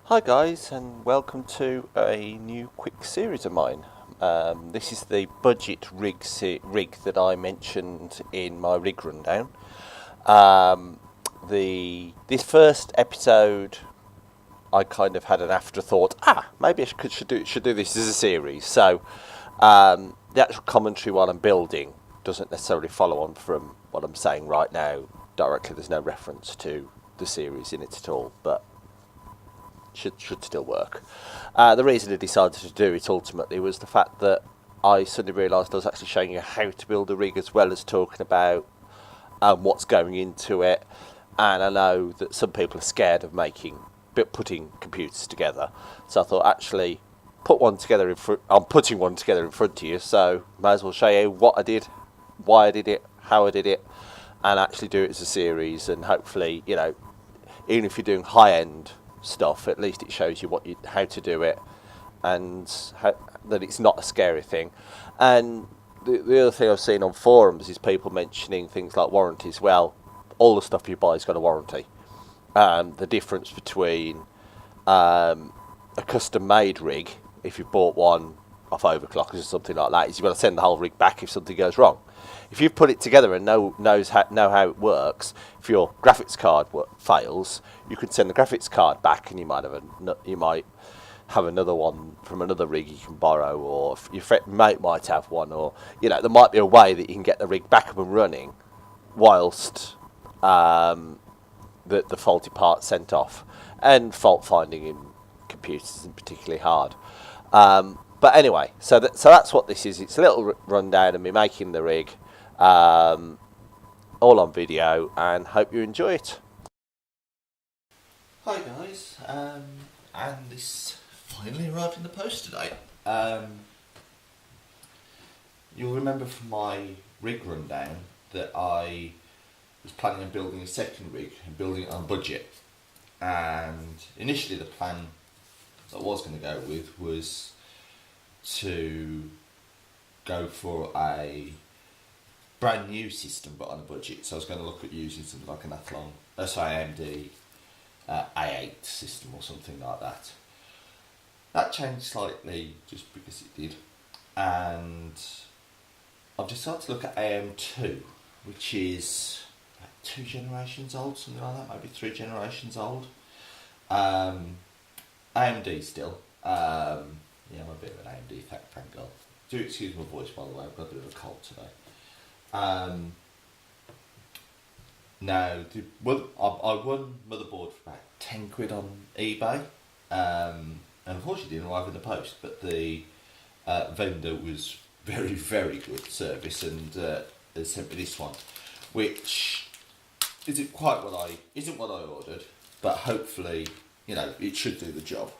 Hi guys, and welcome to a new quick series of mine. This is the budget rig that I mentioned in my rig rundown. Um, this first episode, I kind of had an afterthought. Maybe I should do this as a series. So the actual commentary while I'm building doesn't necessarily follow on from what I'm saying right now directly. There's no reference to the series in it at all, but should still work. The reason I decided to do it ultimately was the fact that I suddenly realised I was actually showing you how to build a rig as well as talking about what's going into it. And I know that some people are scared of putting computers together. So I thought actually I'm putting one together in front of you. So might as well show you what I did, why I did it, how I did it, and actually do it as a series. And hopefully, even if you're doing high end stuff, at least it shows you how to do it, and that it's not a scary thing. And the other thing I've seen on forums is people mentioning things like warranties. Well, all the stuff you buy has got a warranty. The difference between a custom made rig, if you bought one off Overclockers or something like that, is you've got to send the whole rig back if something goes wrong. If you've put it together and know how it works, if your graphics card fails, you can send the graphics card back, and you might have another one from another rig you can borrow, or your mate might have one, or there might be a way that you can get the rig back up and running whilst the faulty part sent off. And fault finding in computers isn't particularly hard. But anyway, so that's what this is. It's a little rundown of me making the rig, all on video, and hope you enjoy it. Hi guys, and this finally arrived in the post today. You'll remember from my rig rundown that I was planning on building a second rig and building it on budget. And initially the plan that I was going to go with was to go for a brand new system but on a budget. So I was going to look at using something like an AMD A8 system or something like that. That changed slightly just because it did, and I've decided to look at AM2, which is like 2 generations old, something like that, maybe 3 generations old. AMD still. I'm a bit of an AMD fan girl. Do excuse my voice, by the way, I've got a bit of a cold today. Now, I won motherboard for about 10 quid on eBay. And unfortunately it didn't arrive in the post, but the vendor was very, very good service, and they sent me this one, which isn't what I ordered, but hopefully, it should do the job.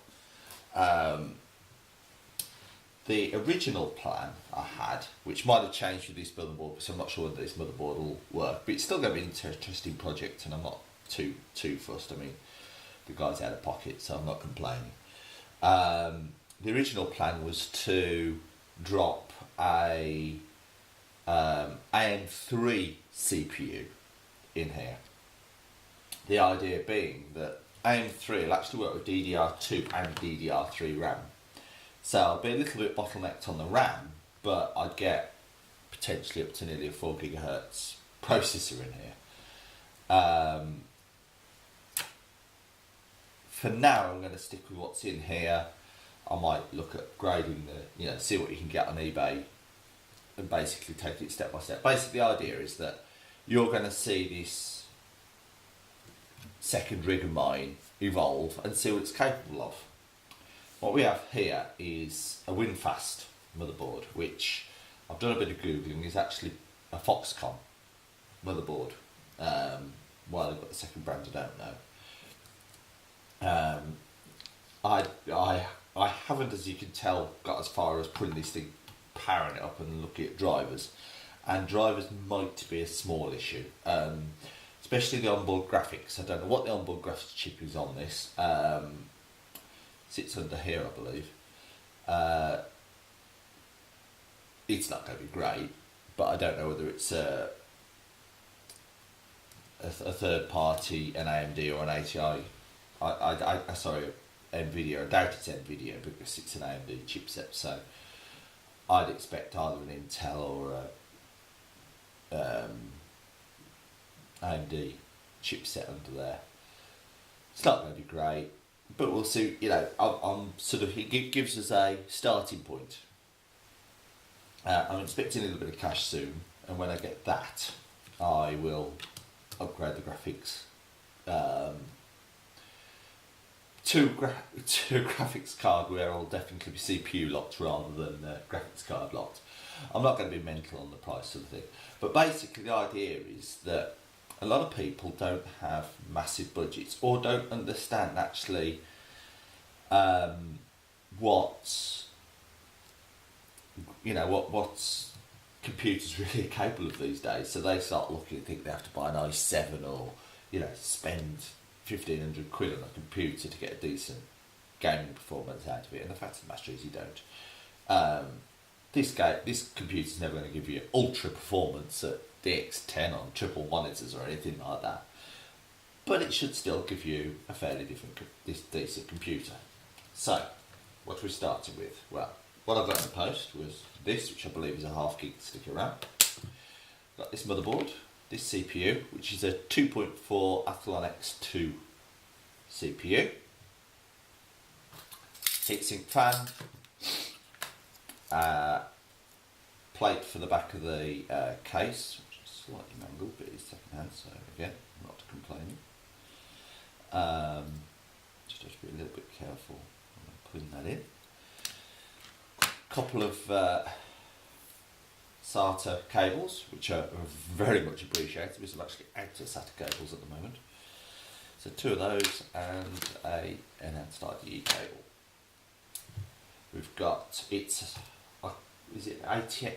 The original plan I had, which might have changed with this motherboard, because I'm not sure whether this motherboard will work, but it's still going to be an interesting project, and I'm not too fussed. I mean, the guy's out of pocket, so I'm not complaining. The original plan was to drop a AM3 CPU in here. The idea being that AM3 will actually work with DDR2 and DDR3 RAM. So I'll be a little bit bottlenecked on the RAM, but I'd get potentially up to nearly a 4 gigahertz processor in here. For now, I'm going to stick with what's in here. I might look at grading see what you can get on eBay, and basically take it step by step. Basically, the idea is that you're going to see this second rig of mine evolve and see what it's capable of. What we have here is a WinFast motherboard, which I've done a bit of Googling, is actually a Foxconn motherboard. Why they've got the second brand, I don't know. I haven't, as you can tell, got as far as putting this thing, powering it up and looking at drivers. And drivers might be a small issue, especially the onboard graphics. I don't know what the onboard graphics chip is on this. Sits under here, I believe. It's not going to be great, but I don't know whether it's a third party, an AMD or an ATI. Sorry, NVIDIA. I doubt it's NVIDIA because it's an AMD chipset, so I'd expect either an Intel or a AMD chipset under there. It's not going to be great, but we'll see. You know, I'm sort of, it gives us a starting point. I'm expecting a little bit of cash soon, and when I get that, I will upgrade the graphics to graphics card where I'll definitely be CPU locked rather than graphics card locked. I'm not going to be mental on the price of the thing, but basically the idea is that a lot of people don't have massive budgets or don't understand actually what computers really are capable of these days. So they start looking and think they have to buy an i7 or spend 1,500 quid on a computer to get a decent gaming performance out of it. And the fact of the matter is you don't. This computer's never going to give you ultra performance at DX10 on triple monitors or anything like that, but it should still give you a fairly decent computer. So, what we're starting with? Well, what I got in the post was this, which I believe is a 0.5 gig sticker RAM. Got this motherboard, this CPU, which is a 2.4 Athlon X2 CPU. Heatsink fan. Plate for the back of the case, which is slightly mangled, but it's second hand, so again, not complaining. Just have to be a little bit careful when putting that in. Couple of SATA cables, which are very much appreciated because I'm actually out of SATA cables at the moment. So 2 of those and a enhanced IDE cable. We've got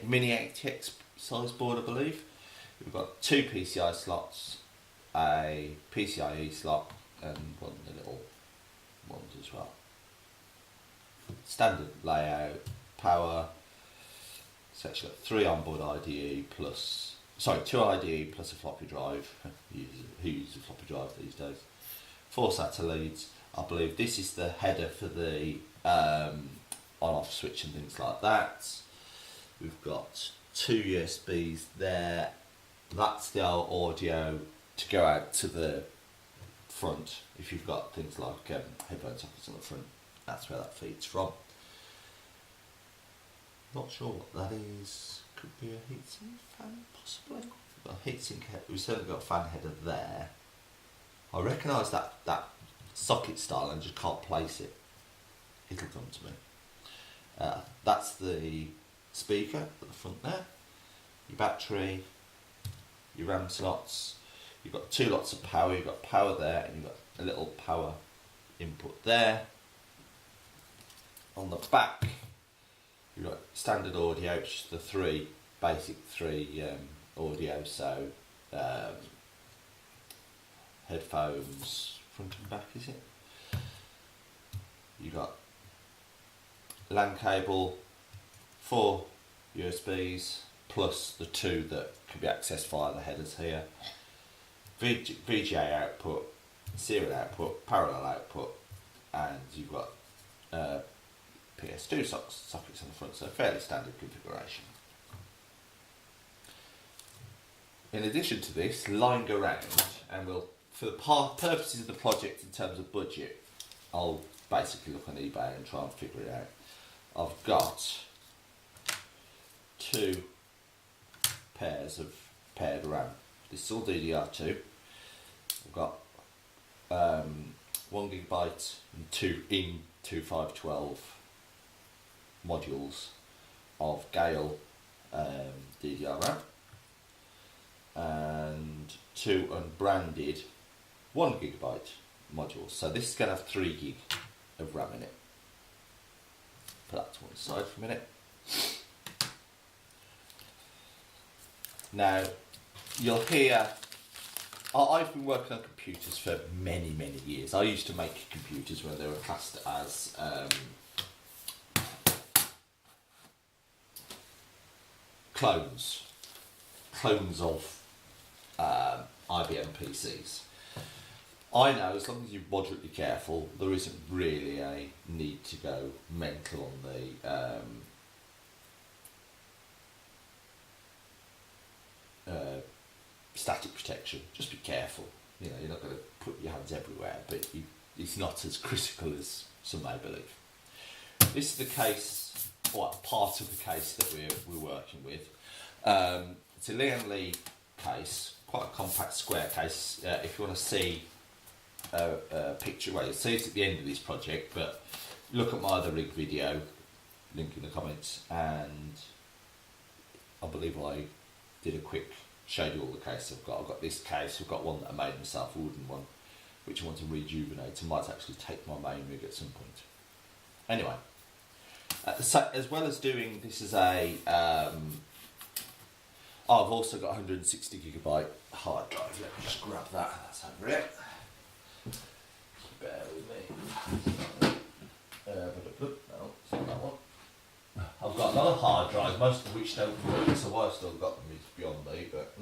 mini ATX size board, I believe. We've got 2 PCI slots, a PCIe slot, and one of the little ones as well. Standard layout, power. So actually got 3 onboard IDE plus, 2 IDE plus a floppy drive. Who uses a floppy drive these days? 4 SATA leads. I believe this is the header for the on-off switch and things like that. We've got 2 USBs there. That's the audio to go out to the front. If you've got things like headphone sockets on the front, that's where that feeds from. Not sure what that is. Could be a heatsink fan, possibly. We've got a heatsink head. We've certainly got a fan header there. I recognise that socket style and just can't place it. It'll come to me. That's the speaker at the front there. Your battery, your RAM slots. You've got 2 lots of power. You've got power there, and you've got a little power input there. On the back, you've got standard audio, which is the basic three audio. So headphones, front and back, is it? You got LAN cable, 4 USBs, plus the 2 that can be accessed via the headers here. VGA output, serial output, parallel output, and you've got PS2 sockets on the front, so fairly standard configuration. In addition to this, lying around, and for the purposes of the project in terms of budget, I'll basically look on eBay and try and figure it out. I've got 2 pairs of paired RAM. This is all DDR2. I've got 1 gigabyte and 2 512 modules of Gale DDR RAM and 2 unbranded 1 gigabyte modules. So this is going to have 3 gig of RAM in it. Put that to one side for a minute. Now, you'll hear, I've been working on computers for many, many years. I used to make computers when they were classed as clones of IBM PCs. I know as long as you're moderately careful, there isn't really a need to go mental on the static protection. Just be careful. You know, you're not going to put your hands everywhere, but it's not as critical as some may believe. This is the case, or part of the case that we're working with. It's a Lian Li case, quite a compact square case. If you want to see a picture, well, you'll see it at the end of this project, but look at my other rig video, link in the comments, and I believe I did a quick showed you all the cases I've got. I've got this case, I've got one that I made myself, a wooden one, which I want to rejuvenate. I might actually take my main rig at some point. Anyway, so as well as doing this as a, I've also got 160 gigabyte hard drive. Let me just grab that. That's over it. Bear with me. No, it's not that one. I've got another hard drive, most of which don't work, so why I've still got them is beyond me, but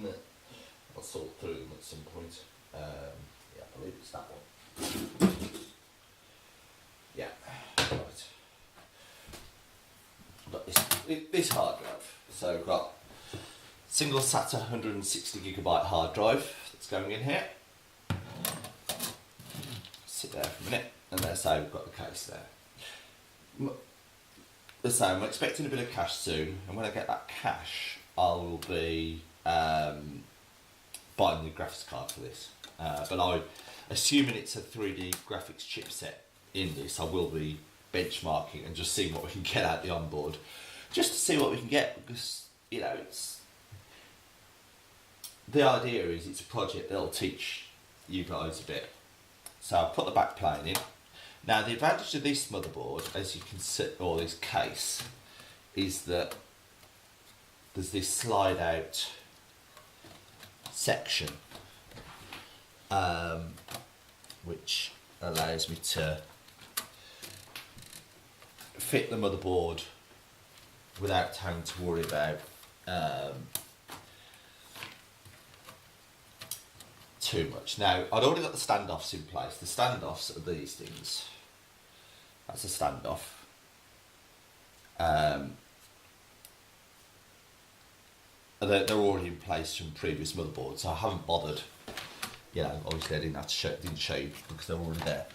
I'll sort through them at some point. Yeah, I believe it's that one. Yeah, right. I've got this hard drive. So I've got single SATA 160 gigabyte hard drive that's going in here. Sit there for a minute, and let's say we've got the case there. So I'm expecting a bit of cash soon, and when I get that cash, I will be buying the graphics card for this. But assuming it's a 3D graphics chipset in this, I will be benchmarking and just seeing what we can get out the onboard, just to see what we can get, because you know the idea is it's a project that'll teach you guys a bit. So I'll put the backplane in. Now the advantage of this motherboard, as you can see, or this case, is that there's this slide out section which allows me to fit the motherboard without having to worry about too much. Now I'd already got the standoffs in place. The standoffs are these things. That's a standoff. They're already in place from previous motherboards, so I haven't bothered. You know, obviously I didn't show you because they're already there.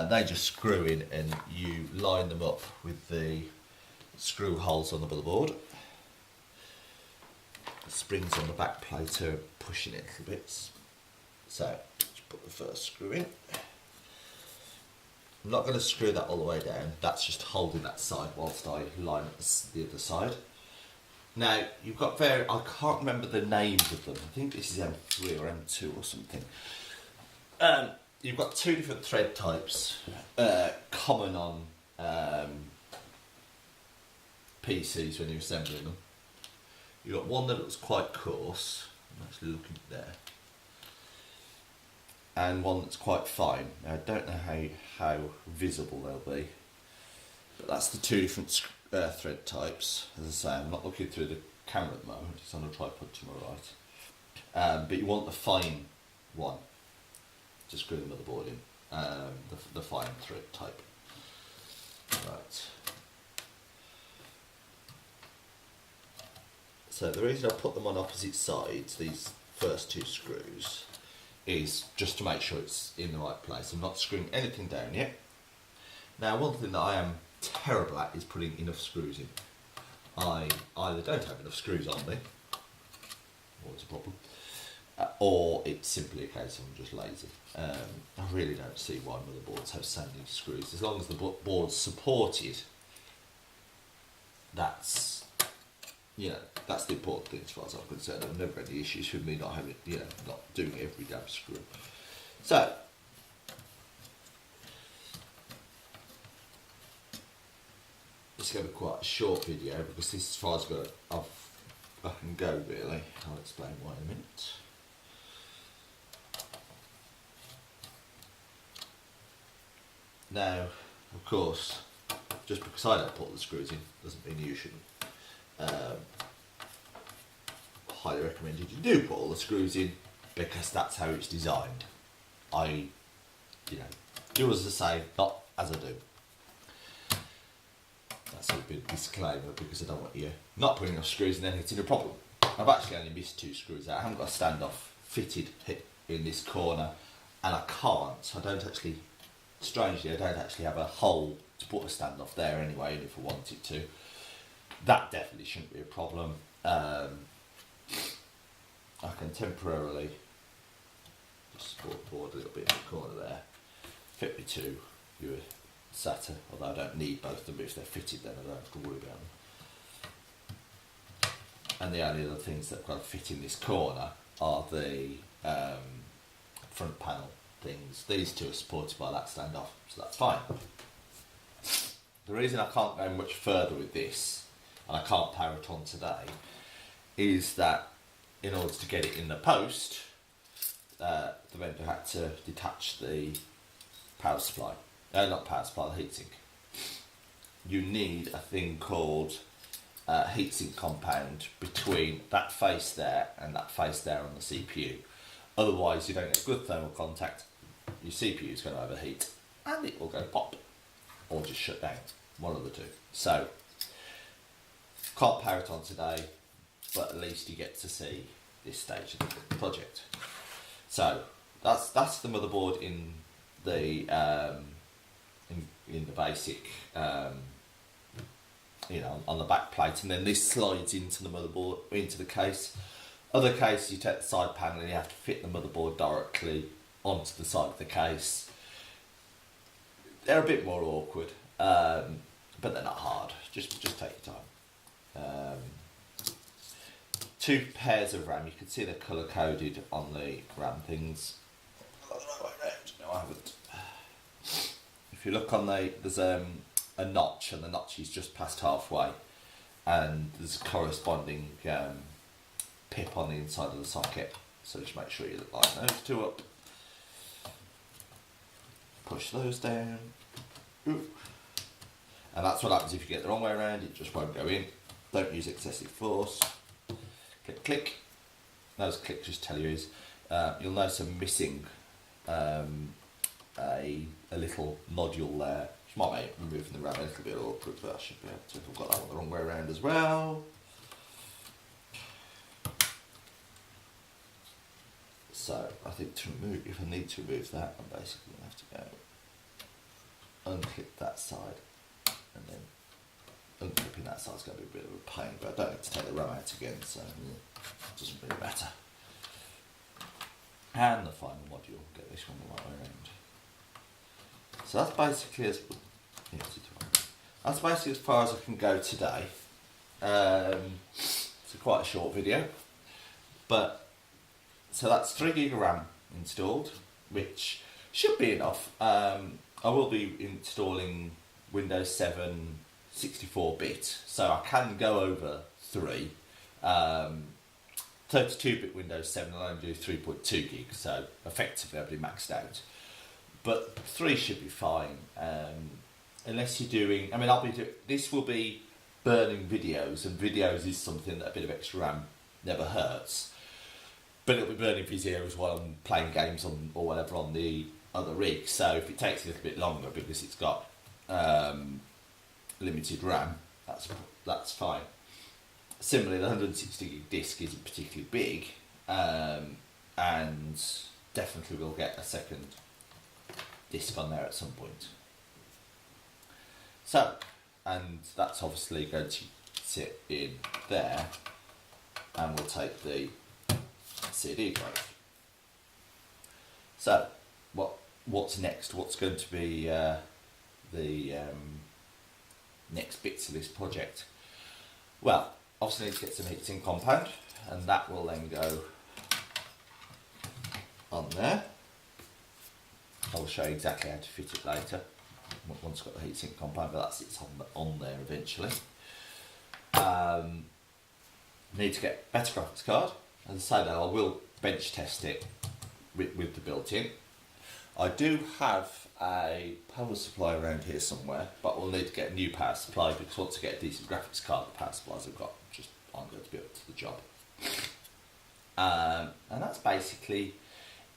They just screw in and you line them up with the screw holes on the motherboard. The springs on the back plate are pushing it a little bit. So, let's put the first screw in. I'm not going to screw that all the way down, that's just holding that side whilst I line up the other side. Now, you've got I can't remember the names of them, I think this is M3 or M2 or something. You've got two different thread types, common on PCs when you're assembling them. You've got one that looks quite coarse, I'm actually looking there, and one that's quite fine. Now, I don't know how visible they'll be, but that's the two different thread types. As I say, I'm not looking through the camera at the moment, it's on a tripod to my right. But you want the fine one to screw the motherboard in, the fine thread type. Right. So the reason I put them on opposite sides, these first two screws, is just to make sure it's in the right place. I'm not screwing anything down yet. Now, one thing that I am terrible at is putting enough screws in. I either don't have enough screws on me, always a problem, or it's simply a case of I'm just lazy. I really don't see why motherboards have so many screws. As long as the board's supported, that's the important thing as far as I'm concerned. There were never any issues with me not having, not doing every damn screw. So, it's going to be quite a short video because this is as far as I can go really. I'll explain why in a minute. Now, of course, just because I don't put the screws in doesn't mean you shouldn't. Highly recommended you do put all the screws in because that's how it's designed. I do as I say, not as I do. That's a big disclaimer because I don't want you not putting enough screws and then hitting a problem. I've actually only missed 2 screws out. I haven't got a standoff fitted in this corner, and I can't. I don't actually, strangely, I don't actually have a hole to put a standoff there anyway, and if I wanted to. That definitely shouldn't be a problem. I can temporarily just support the board a little bit in the corner there. Fit me 2 SATA, although I don't need both of them. If they're fitted, then I don't have to worry about them. And the only other things that I've got to fit in this corner are the front panel things. These 2 are supported by that standoff, so that's fine. The reason I can't go much further with this, and I can't power it on today, is that in order to get it in the post, the vendor had to detach the power supply. Not power supply, the heatsink. You need a thing called heatsink compound between that face there and that face there on the CPU. Otherwise, you don't get good thermal contact. Your CPU is going to overheat, and it will go pop, or just shut down. One of the 2. So, can't power it on today, but at least you get to see this stage of the project. So that's the motherboard in the in the basic, on the back plate, and then this slides into the motherboard, into the case. Other cases, you take the side panel and you have to fit the motherboard directly onto the side of the case. They're a bit more awkward, but they're not hard. Just take your time. 2 pairs of RAM. You can see they're colour coded on the RAM things. No, I haven't. If you look on there's a notch, and the notch is just past halfway, and there's a corresponding pip on the inside of the socket. So just make sure you line those 2 up. Push those down. Ooh. And that's what happens if you get the wrong way around. It just won't go in. Don't use excessive force. Click, click. Those clicks just tell you is you'll notice I'm missing a little nodule there, which might make removing the RAM a little bit awkward, but I should be able to if I've got that one the wrong way around as well. So I think if I need to remove that, I'm basically going to have to go unclip that side, and then unclipping that side's going to be a bit of a pain, but I don't need to take the RAM out again, so it doesn't really matter. And the final module, get this one the right way around. So that's basically as far as I can go today. It's quite a short video, but so that's 3 gig of RAM installed, which should be enough. I will be installing Windows 7 64-bit, so I can go over 3. 32-bit Windows 7 will only do 3.2 gig, so effectively I'll be maxed out. But 3 should be fine, unless you're doing. I mean, this will be burning videos, and videos is something that a bit of extra RAM never hurts. But it'll be burning videos while I'm playing games or whatever on the other rig. So if it takes a little bit longer because it's got limited RAM, that's fine. Similarly, the 160 gig disc isn't particularly big, and definitely we'll get a second disc on there at some point. So, and that's obviously going to sit in there, and we'll take the CD drive. So, what's next? What's going to be the next bits of this project? Well, obviously need to get some heatsink compound, and that will then go on there. I will show you exactly how to fit it later once I've got the heatsink compound, but it's on there eventually. Need to get a better graphics card. As I say though, I will bench test it with the built-in. I do have a power supply around here somewhere, but we'll need to get a new power supply because once I get a decent graphics card, the power supplies I've got just aren't going to be up to the job. And that's basically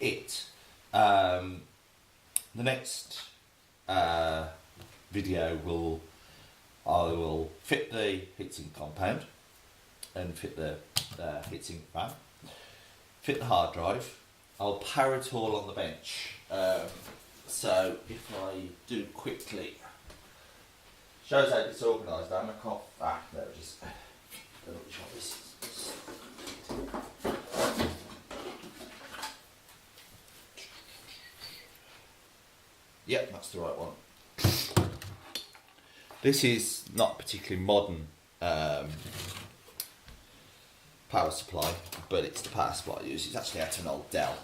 it. the next video I will fit the heatsink compound and fit the heatsink fan, fit the hard drive. I'll power it all on the bench. So if I do quickly, shows how disorganised I am. I can't. No, just don't know which one this is. Yep, that's the right one. This is not a particularly modern power supply, but it's the power supply I use. It's actually out of an old Dell.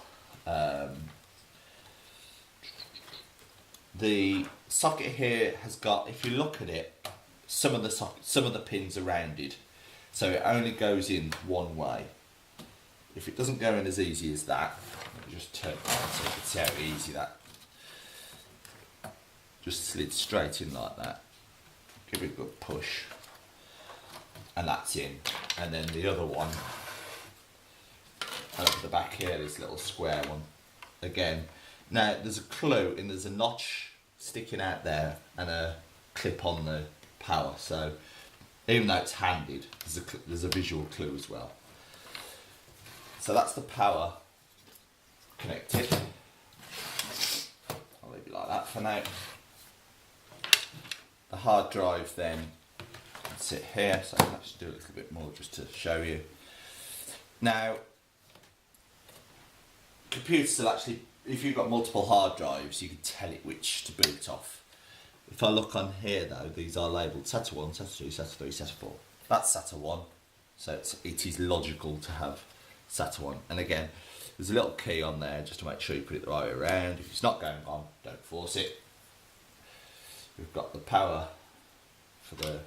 The socket here has got, if you look at it, some of the pins are rounded, so it only goes in one way. If it doesn't go in as easy as that, let me just turn it on so you can see how easy that just slid straight in like that. Give it a good push, and that's in. And then the other one, over the back here, this little square one, again. Now there's a clue, and there's a notch sticking out there and a clip on the power. So even though it's handed, there's a visual clue as well. So that's the power connected. I'll leave it like that for now. The hard drive then can sit here, so I'll actually do a little bit more just to show you. Now, computers will actually, if you've got multiple hard drives, you can tell it which to boot off. If I look on here though, these are labelled SATA 1, SATA 2, SATA 3, SATA 4. That's SATA 1, so it is logical to have SATA 1. And again, there's a little key on there just to make sure you put it the right way around. If it's not going on, don't force it. We've got the power for the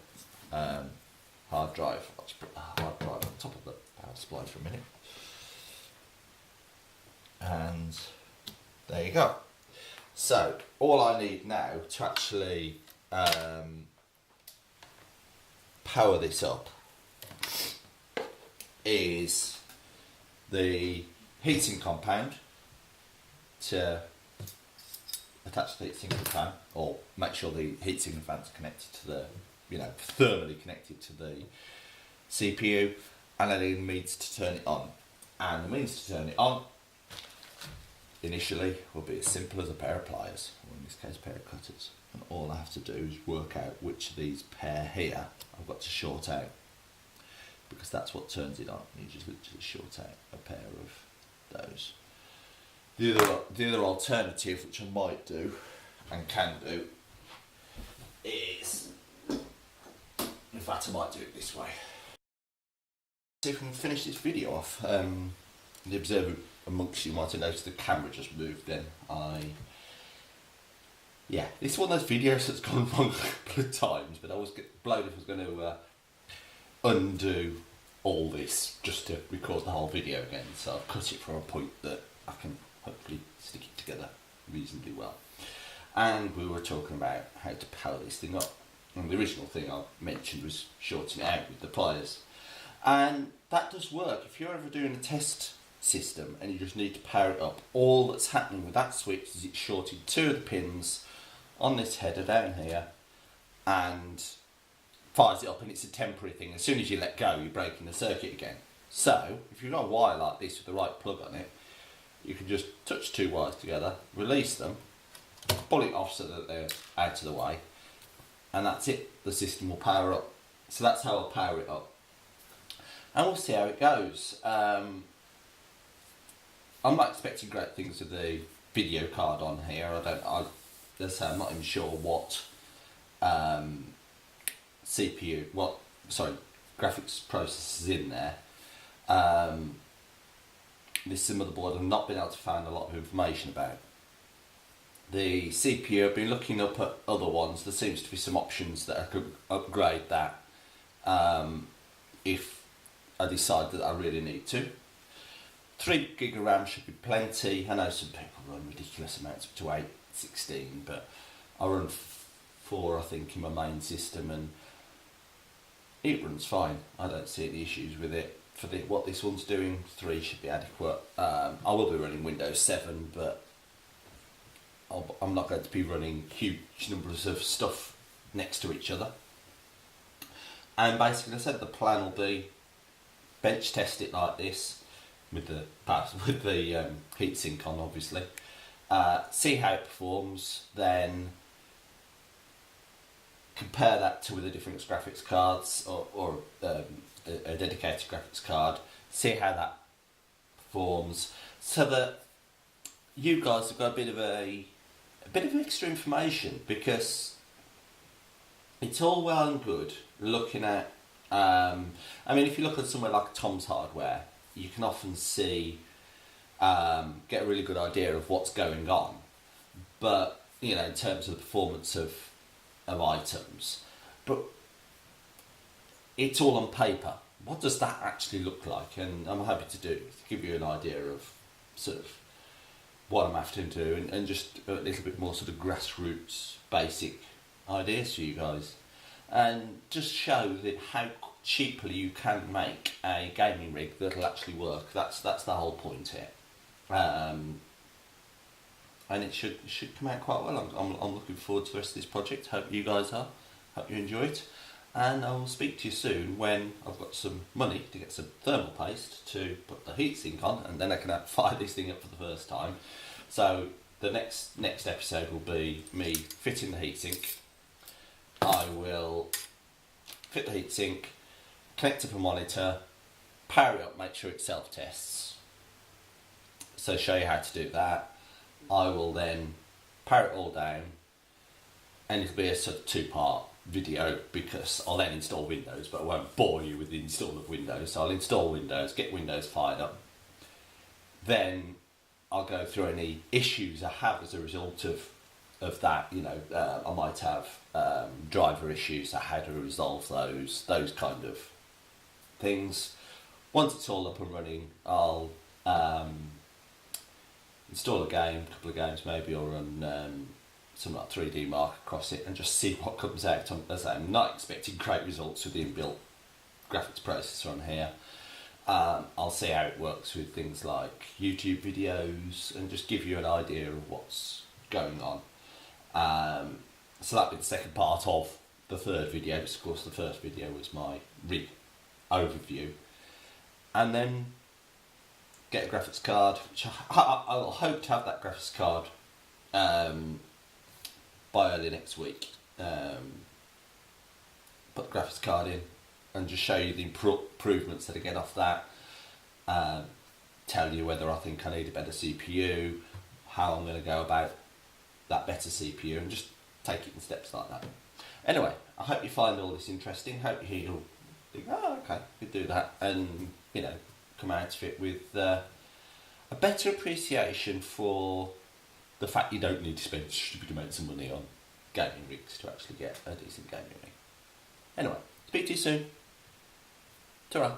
hard drive. I'll just put the hard drive on top of the power supply for a minute. And there you go. So all I need now to actually power this up is the heating compound to attach the heatsink fan, or make sure the heatsink fan's connected to the, thermally connected to the CPU, and then it needs to turn it on. And the means to turn it on initially will be as simple as a pair of pliers, or in this case a pair of cutters. And all I have to do is work out which of these pair here I've got to short out, because that's what turns it on. You just literally short out a pair of those. The other alternative, which I might do and can do, is, in fact I might do it this way. See if we can finish this video off. The observer amongst you might have noticed the camera just moved then. This is one of those videos that's gone wrong a couple of times, but I was blown if I was going to undo all this just to record the whole video again. So I've cut it from a point that I can hopefully stick it together reasonably well. And we were talking about how to power this thing up. And the original thing I mentioned was shorting it out with the pliers. And that does work. If you're ever doing a test system and you just need to power it up, all that's happening with that switch is it's shorting two of the pins on this header down here and fires it up, and it's a temporary thing. As soon as you let go, you're breaking the circuit again. So if you've got a wire like this with the right plug on it, you can just touch two wires together, release them, pull it off so that they're out of the way, and that's it. The system will power up. So that's how I'll power it up. And we'll see how it goes. I'm not expecting great things with the video card on here. I'm not even sure what graphics processor is in there. This is the motherboard I've not been able to find a lot of information about. The CPU, I've been looking up at other ones. There seems to be some options that I could upgrade that if I decide that I really need to. 3 gig of RAM should be plenty. I know some people run ridiculous amounts up to 8, 16, but I run 4 I think in my main system, and it runs fine. I don't see any issues with it. For what this one's doing, 3 should be adequate. I will be running Windows 7, but I'm not going to be running huge numbers of stuff next to each other. And basically, I said the plan will be bench test it like this with the heatsink on, obviously. See how it performs, then compare that to with the different graphics cards or a dedicated graphics card. See how that performs, so that you guys have got a bit of extra information, because it's all well and good looking at. I mean, if you look at somewhere like Tom's Hardware, you can often see, get a really good idea of what's going on. But you know, in terms of the performance of items, but it's all on paper. What does that actually look like? And I'm happy to give you an idea of sort of what I'm after to do, and just a little bit more sort of grassroots basic ideas for you guys, and just show that how cheaply you can make a gaming rig that'll actually work. That's the whole point here, and it should come out quite well. I'm looking forward to the rest of this project. Hope you guys are. Hope you enjoy it, and I will speak to you soon when I've got some money to get some thermal paste to put the heatsink on, and then I can fire this thing up for the first time. So the next episode will be me fitting the heatsink. I will fit the heatsink, connect up a monitor, power it up, make sure it self-tests. So show you how to do that. I will then power it all down, and it'll be a sort of two-part video, because I'll then install Windows, but I won't bore you with the install of Windows. So I'll install Windows, get Windows fired up. Then I'll go through any issues I have as a result of that. You know, I might have driver issues, so how to resolve those kind of things. Once it's all up and running, I'll install a game, a couple of games maybe, or run some like 3D Mark across it, and just see what comes out. As I'm not expecting great results with the inbuilt graphics processor on here. I'll see how it works with things like YouTube videos, and just give you an idea of what's going on. So that'll be the second part of the third video, because of course the first video was my rig overview. And then get a graphics card, which I'll hope to have that graphics card by early next week. Put the graphics card in and just show you the improvements that I get off that. Tell you whether I think I need a better CPU, how I'm going to go about that better CPU, and just take it in steps like that. Anyway, I hope you find all this interesting. Hope you'll think, oh, okay, we could do that, and you know, come out of it with a better appreciation for the fact you don't need to spend stupid amounts of money on gaming rigs to actually get a decent gaming rig. Anyway, speak to you soon. Ta-ra.